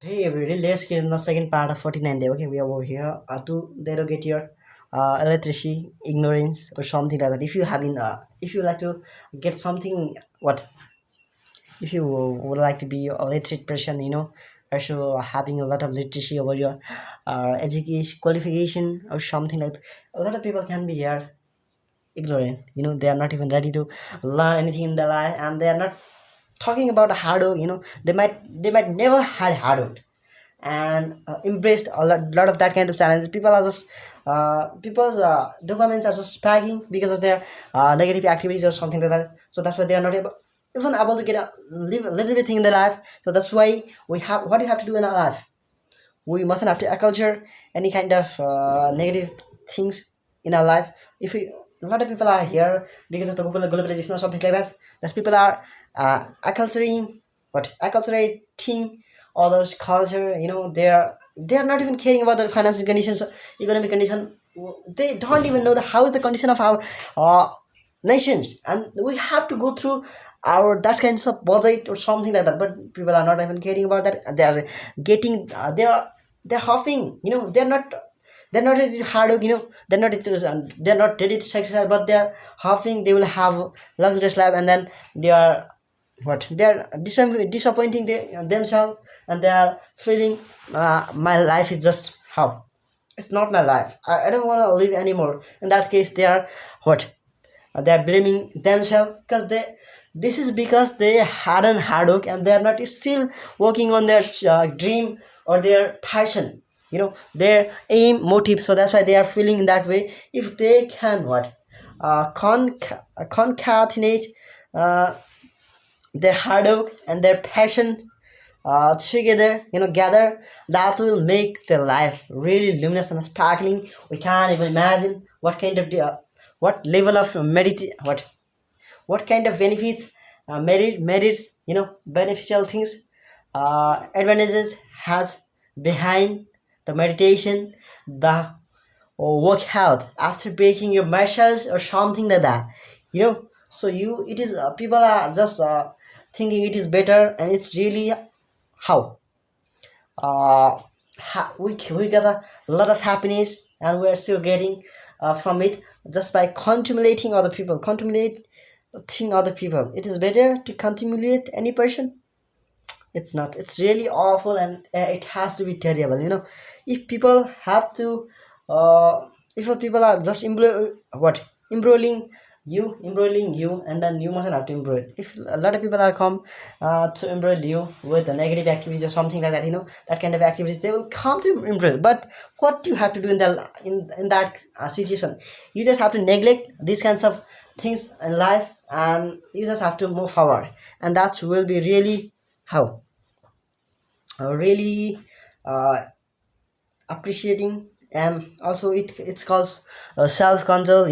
Hey everybody, let's get in the second part of 49 day. Okay, we are over here to derogate your illiteracy, ignorance, or something like that. If you have been, if you like to get something, what if you would like to be a literate person, also having a lot of literacy over your education, qualification, or something like that. A lot of people can be here ignorant. They are not even ready to learn anything in their life, and they are not talking about hard work. They might never had hard work and embraced a lot of that kind of challenges. People are just people's dopamines are just spagging because of their negative activities or something like that. So that's why they are not even able to get live a little bit thing in their life. So that's why we have what do you have to do in our life. We mustn't have to culture any kind of negative things in our life. If we A lot of people are here because of the globalization or something like that. That people are acculturating acculturating others culture. They are not even caring about the financial conditions, economic condition. They don't even know how is the condition of our uh, nations, and we have to go through our that kinds of budget or something like that. But people are not even caring about that. They are getting they're huffing. They're not ready to hard work. They're not ready to sacrifice, but they're huffing. They will have luxurious life, and then they are they're disappointing themselves, and they are feeling my life is just how it's not my life. I don't want to live anymore. In that case, they are what they're blaming themselves because this is because they hadn't hard work, and they're not still working on their dream or their passion, their aim motive. So that's why they are feeling in that way. If they can concatenate uh, their hard work and their passion together, gather, that will make their life really luminous and sparkling. We can't even imagine what kind of what level of what kind of benefits, merits, beneficial things, advantages has behind the meditation, the work health after breaking your muscles or something like that. So it is people are just thinking it is better, and it's really how we get a lot of happiness, and we are still getting from it just by contemplating other people, contemplating other people. It is better to contemplate any person. It's not. It's really awful, and it has to be terrible. If people have to if people are just embroiling you, and then you mustn't have to embroil. If a lot of people are come to embroil you with the negative activities or something like that, that kind of activities, they will come to embroil. But what you have to do in that situation, you just have to neglect these kinds of things in life, and you just have to move forward, and that will be really how really uh, appreciating. And also it's called self-control.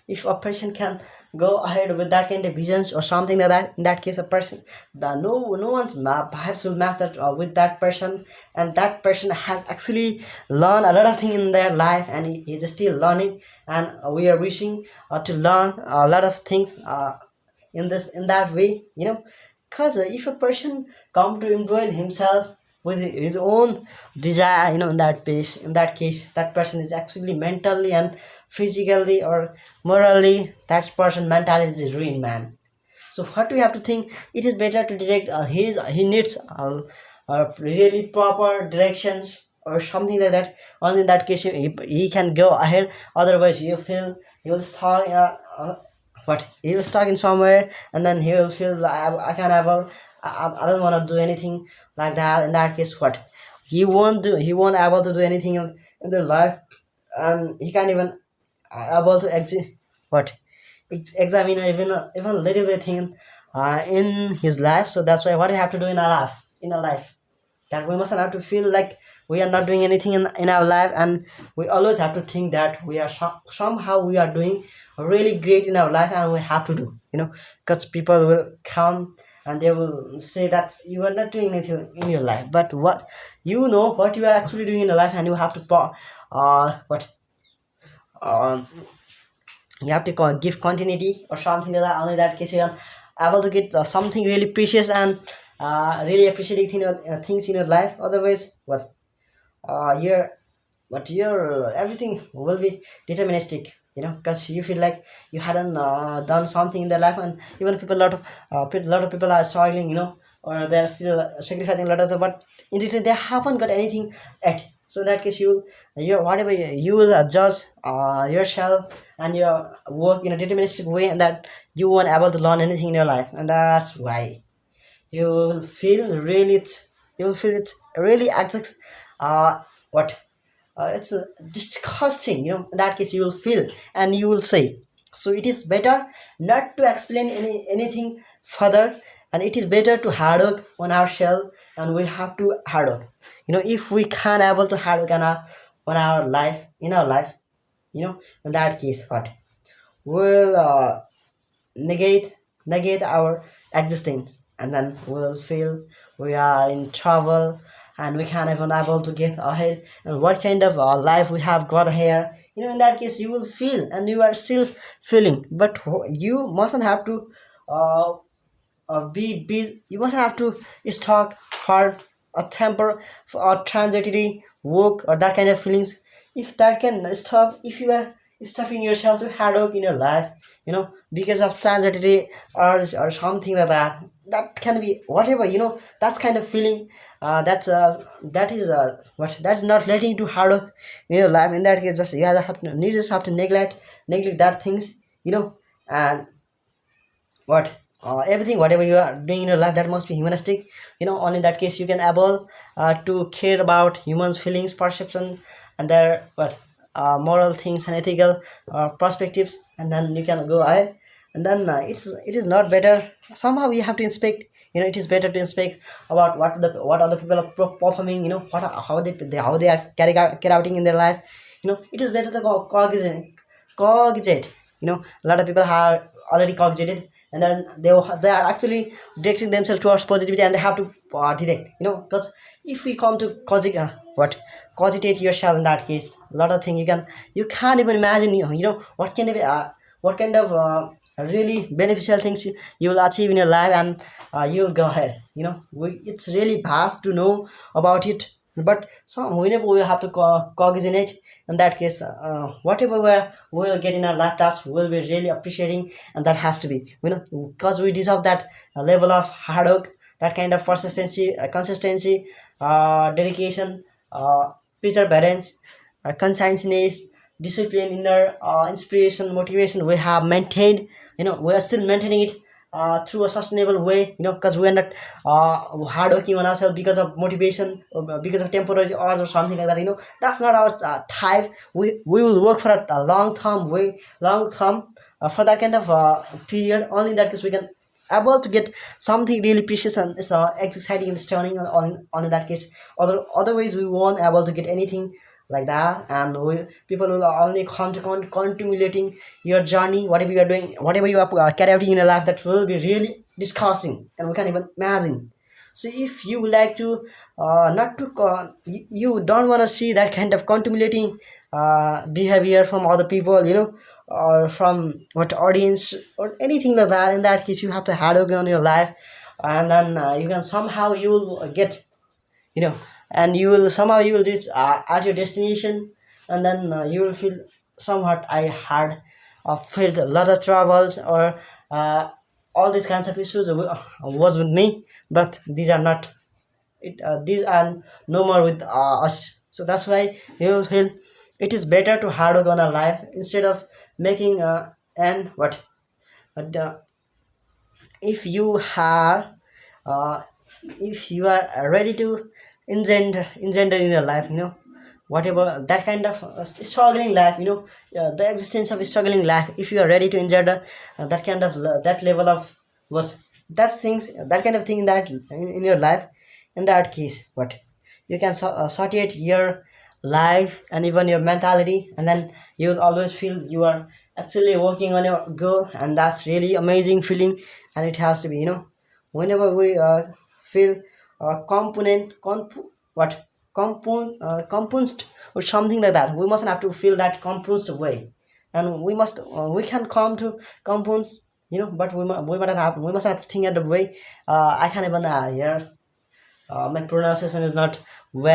If a person can go ahead with that kind of visions or something like that, in that case a person, the no one's perhaps will match that with that person. And that person has actually learned a lot of things in their life, and he's still learning. And we are wishing to learn a lot of things in that way. Because if a person come to embroil himself with his own desire, in that case that person is actually mentally and physically or morally, that person mentality is ruined, man. So what we have to think, it is better to direct he needs really proper directions or something like that. Only in that case he can go ahead. Otherwise you feel he will start he will stuck in somewhere, and then he will feel like I can't able, I don't want to do anything like that. In that case, he won't able to do anything in their life, and he can't even able to what examine even little bit thing in his life. So that's why what we have to do in our life, that we mustn't have to feel like we are not doing anything in our life, and we always have to think that we are somehow we are doing really great in our life, and we have to do, because people will come and they will say that you are not doing anything in your life. But what you are actually doing in your life, and you have to what um you have to give continuity or something like that. Only that case you are able to get something really precious and really appreciating things in your life. Otherwise what, your but your everything will be deterministic, because you feel like you hadn't done something in their life. And even people, lot of people are struggling, or they're still sacrificing a lot of them, but in return they haven't got anything yet. So in that case, you whatever you will judge yourself and your work in a deterministic way, and that you weren't able to learn anything in your life. And that's why you will feel really you will feel it really exists. What It's disgusting, in that case you will feel, and you will say. So it is better not to explain anything further, and it is better to hard work on ourselves. And we have to hard work, if we can able to hard work on our life, in our life, in that case what will negate negate our existence, and then we'll feel we are in trouble, and we can't even able to get ahead. And what kind of life we have got here, in that case you will feel, and you are still feeling. But you mustn't have to uh, be busy. You mustn't have to talk for a temper, for a transitory work, or that kind of feelings. If that can stop, if you are stuffing yourself to hard work in your life, because of transitory, or something like that, that can be whatever, that's kind of feeling. That is what that's not letting to hard work in your life. In that case, just you just have to neglect that things, and what everything whatever you are doing in your life, that must be humanistic. Only in that case you can able to care about humans feelings, perception, and their what moral things and ethical perspectives. And then you can go ahead. And then it is not better. Somehow we have to inspect, it is better to inspect about what other people are performing, how they are carrying out in their life. It is better to cogitate. A lot of people are already cogitated, and then they are actually directing themselves towards positivity, and they have to direct, because if we come to cogitate yourself, in that case a lot of things you can't even imagine, what can be what kind of really beneficial things you will achieve in your life. And you'll go ahead, it's really vast to know about it. But some whenever we have to cognizate, in that case whatever we will get in our life, that will be really appreciating. And that has to be, because we deserve that level of hard work, that kind of persistency, consistency, dedication, perseverance, conscientiousness, discipline, inner inspiration, motivation we have maintained. We are still maintaining it through a sustainable way, because we are not hard working on ourselves because of motivation, or because of temporary hours or something like that. That's not our type. We will work for a long term, for that kind of period. Only in that case we can able to get something really precious, and it's exciting and stunning on in that case. Otherwise we won't able to get anything like that. And people will only come to contemplating your journey, whatever you are doing, whatever you are carrying out in your life, that will be really discussing, and we can't even imagine. So if you would like to not to you don't want to see that kind of contemplating behavior from other people, or from what audience or anything like that, in that case you have to hard work on your life. And then you can somehow you will get, you know and you will reach at your destination. And then you will feel somewhat I had felt a lot of troubles, or all these kinds of issues was with me. But these are no more with us. So that's why you will feel it is better to hard work on our life, instead of making and what but if you are uh, if you are ready to engender in your life, whatever that kind of struggling life, the existence of struggling life, if you are ready to engender that kind of that level of what that's things, that kind of thing, that in your life. In that case what you can sortate your life and even your mentality. And then you will always feel you are actually working on your goal, and that's really amazing feeling. And it has to be, whenever we feel what composed or something like that, we mustn't have to feel that composed way. And we can come to compounds but we must have to think at the way I can't even hear my pronunciation is not well.